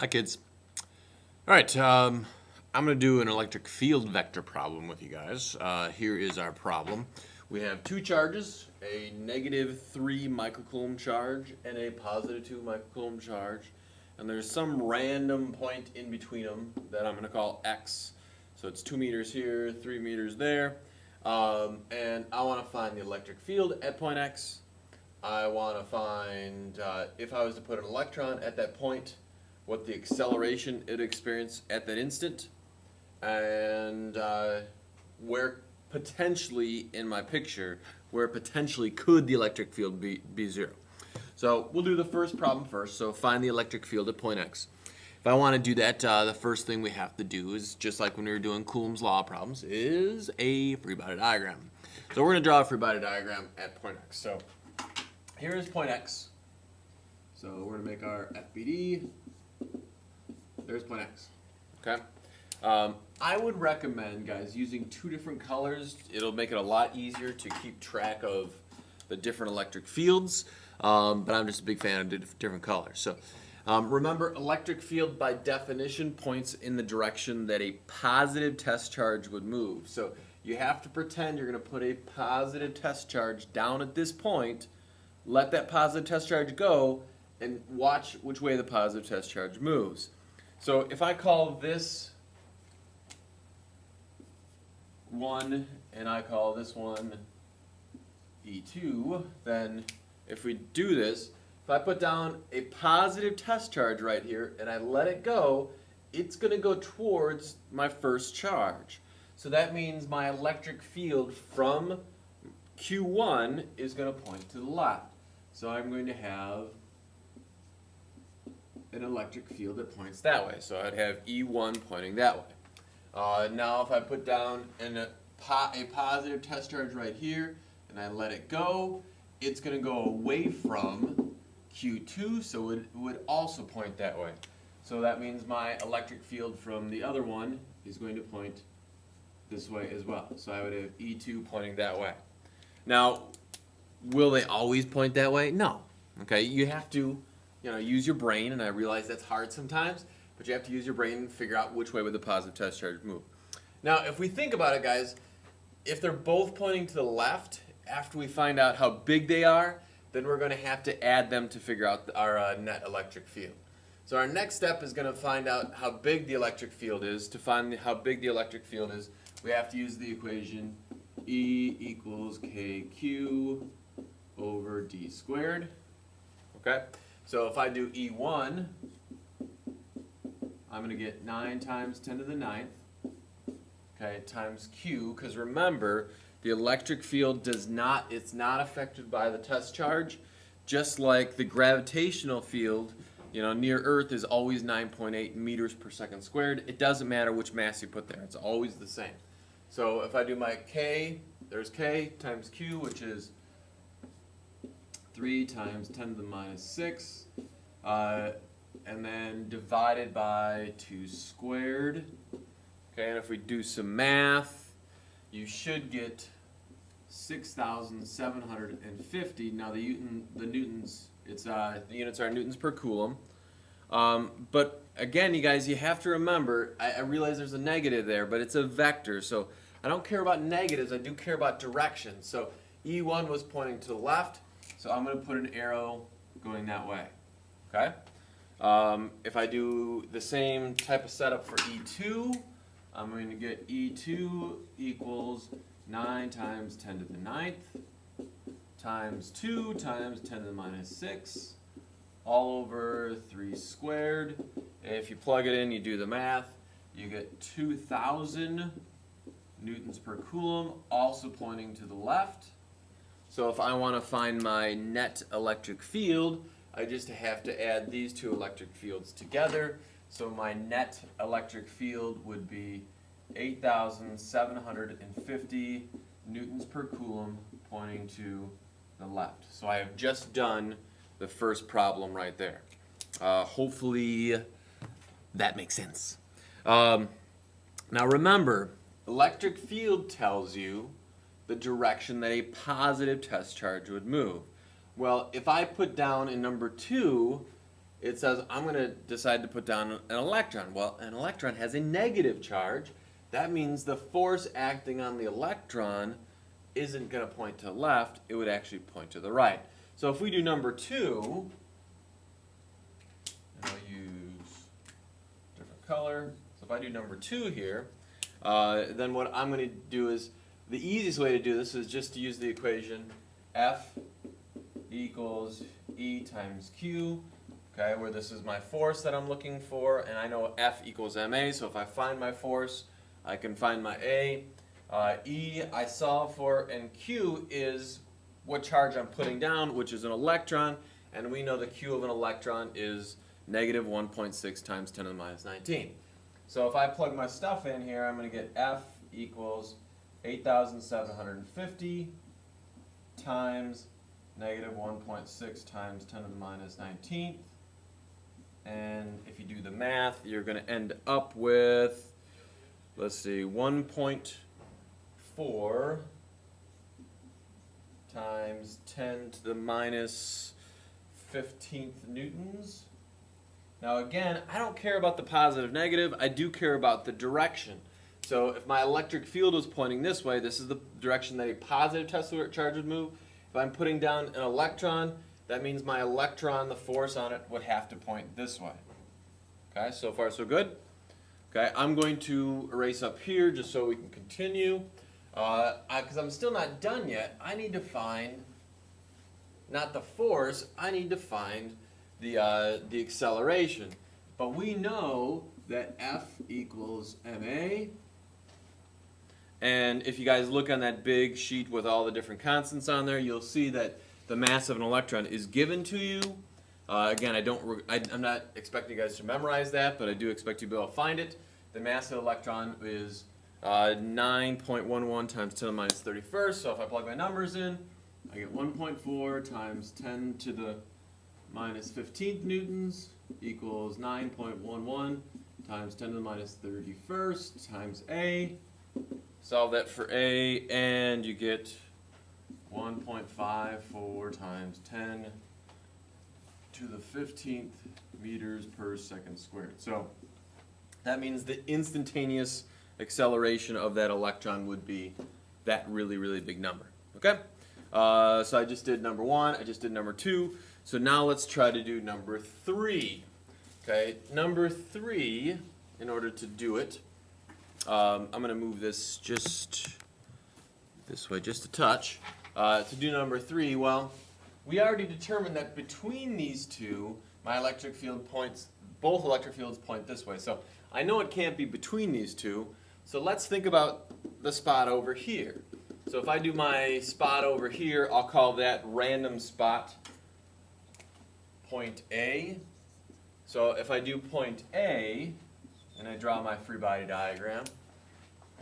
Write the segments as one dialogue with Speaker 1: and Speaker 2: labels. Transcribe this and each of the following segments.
Speaker 1: Hi, kids. All right, I'm going to do an electric field vector problem with you guys. Here is our problem. We have two charges, a -3 microcoulomb charge and a +2 microcoulomb charge. And there's some random point in between them that I'm going to call x. So it's 2 meters here, 3 meters there. And I want to find the electric field at point x. I want to find, if I was to put an electron at that point, what the acceleration it experienced at that instant, and where potentially in my picture, where potentially could the electric field be zero. So we'll do the first problem first. So find the electric field at point x. If I want to do that, the first thing we have to do is, just like when we were doing Coulomb's law problems, is a free body diagram. So we're going to draw a free body diagram at point x. So here is point x. So we're going to make our FBD. There's point x. Okay. I would recommend, guys, using two different colors. It'll make it a lot easier to keep track of the different electric fields. But I'm just a big fan of different colors. So remember, electric field by definition points in the direction that a positive test charge would move. So you have to pretend you're going to put a positive test charge down at this point, let that positive test charge go, and watch which way the positive test charge moves. So if I call this 1 and I call this one E2, then if we do this, if I put down a positive test charge right here and I let it go, it's going to go towards my first charge. So that means my electric field from Q1 is going to point to the left. So I'm going to have an electric field that points that way. So I'd have E1 pointing that way. Now if I put down a positive test charge right here and I let it go, it's going to go away from Q2, so it would also point that way. So that means my electric field from the other one is going to point this way as well. So I would have E2 pointing that way. Now, will they always point that way? No. Okay, you have to use your brain, and I realize that's hard sometimes, but you have to use your brain and figure out which way would the positive test charge move. Now, if we think about it, guys, if they're both pointing to the left, after we find out how big they are, then we're going to have to add them to figure out our net electric field. So our next step is going to find out how big the electric field is. To find how big the electric field is, we have to use the equation E equals KQ over D squared. Okay? So if I do E1, I'm going to get 9 times 10 to the 9th, okay, times Q, because remember, the electric field it's not affected by the test charge, just like the gravitational field, near Earth is always 9.8 meters per second squared. It doesn't matter which mass you put there. It's always the same. So if I do my K, there's K times Q, which is 3 times 10 to the minus 6, and then divided by 2 squared. Okay, and if we do some math, you should get 6,750. Now the newtons, the units are newtons per coulomb. But again, you guys, you have to remember, I realize there's a negative there, but it's a vector, so I don't care about negatives, I do care about direction. So E1 was pointing to the left, so I'm going to put an arrow going that way. Okay? If I do the same type of setup for E2, I'm going to get E2 equals 9 times 10 to the 9th times 2 times 10 to the minus 6 all over 3 squared. And if you plug it in, you do the math, you get 2,000 newtons per coulomb, also pointing to the left. So if I want to find my net electric field, I just have to add these two electric fields together. So my net electric field would be 8,750 newtons per coulomb pointing to the left. So I have just done the first problem right there. Hopefully that makes sense. Now remember, electric field tells you the direction that a positive test charge would move. Well, if I put down in number 2 it says I'm going to decide to put down an electron. Well, an electron has a negative charge. That means the force acting on the electron isn't going to point to the left, it would actually point to the right. So if we do number 2, and I'll use a different color. So if I do number 2 here, then what I'm going to do is, the easiest way to do this is just to use the equation F equals E times Q, okay, where this is my force that I'm looking for, and I know F equals ma, so if I find my force, I can find my A. E I solve for, and Q is what charge I'm putting down, which is an electron, and we know the Q of an electron is negative 1.6 times 10 to the minus 19. So if I plug my stuff in here, I'm going to get F equals 8,750 times negative 1.6 times 10 to the minus 19th. And if you do the math, you're going to end up with, let's see, 1.4 times 10 to the minus 15th newtons. Now again, I don't care about the positive negative, I do care about the direction. So if my electric field was pointing this way, this is the direction that a positive Tesla charge would move. If I'm putting down an electron, that means my electron, the force on it, would have to point this way. Okay, so far so good. Okay, I'm going to erase up here just so we can continue. Because I'm still not done yet, I need to find, not the force, I need to find the acceleration. But we know that F equals ma. And if you guys look on that big sheet with all the different constants on there, you'll see that the mass of an electron is given to you. Again, I'm not expecting you guys to memorize that, but I do expect you to be able to find it. The mass of an electron is 9.11 times 10 to the minus 31st. So if I plug my numbers in, I get 1.4 times 10 to the minus 15th newtons equals 9.11 times 10 to the minus 31st times A. Solve that for A, and you get 1.54 times 10 to the 15th meters per second squared. So that means the instantaneous acceleration of that electron would be that really, really big number. Okay? So I just did number 1, I just did number 2. So now let's try to do number 3. Okay, number 3, in order to do it, I'm going to move this just this way, just a touch. To do number 3, well, we already determined that between these two, my electric field points, both electric fields point this way. So I know it can't be between these two. So let's think about the spot over here. So if I do my spot over here, I'll call that random spot point A. So if I do point A, and I draw my free body diagram,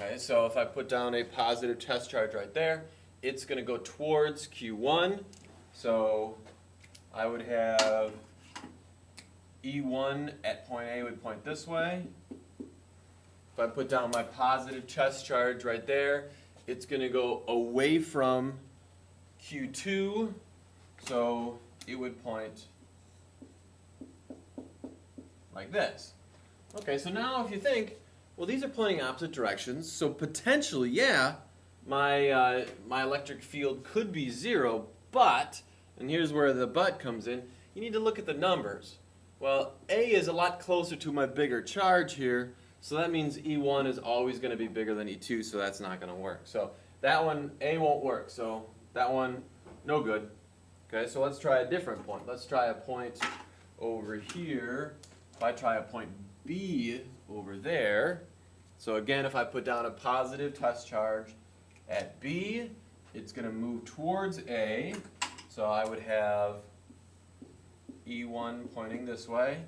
Speaker 1: okay, so if I put down a positive test charge right there, it's going to go towards Q1. So I would have E1 at point A would point this way. If I put down my positive test charge right there, it's going to go away from Q2, so it would point like this. Okay, so now if you think, well, these are pointing opposite directions, so potentially, yeah, my electric field could be 0, but, and here's where the but comes in, you need to look at the numbers. Well, A is a lot closer to my bigger charge here, so that means E1 is always going to be bigger than E2, so that's not going to work. So that one, A won't work, so that one, no good. Okay, so let's try a different point. Let's try a point over here. If I try a point B over there, so again, if I put down a positive test charge at B, it's going to move towards A, so I would have E1 pointing this way.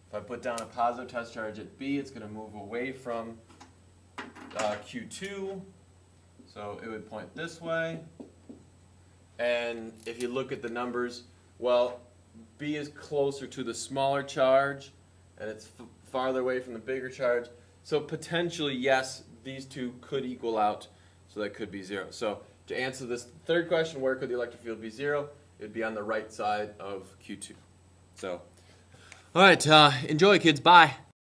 Speaker 1: If I put down a positive test charge at B, it's going to move away from Q2, so it would point this way. And if you look at the numbers, well, B is closer to the smaller charge, and it's farther away from the bigger charge. So potentially, yes, these two could equal out, so that could be 0. So to answer this third question, where could the electric field be 0? It would be on the right side of Q2. So All right, enjoy, kids. Bye.